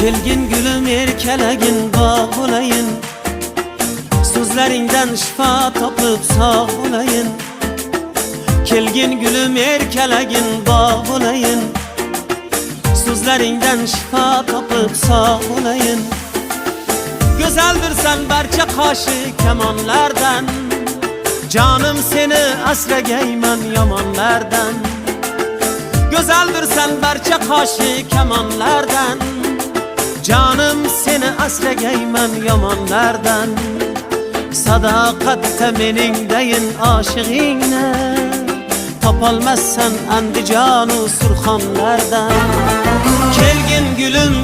Kelgin gülüm erkelegin bağ olayın, sözlerinden şifa tapıp sağ olayın. Kelgin gülüm erkelegin bağ olayın, sözlerinden şifa tapıp sağ olayın. Güzeldir sen berçe kaşı kemanlardan, canım seni esregeymen yamanlardan. Güzeldir sen berçe kaşı kemanlardan, canım seni esregeymen yamanlardan. Sadakatte mening deyin aşığine, tapalmazsan endi canu surxonlardan. Kelgin gülüm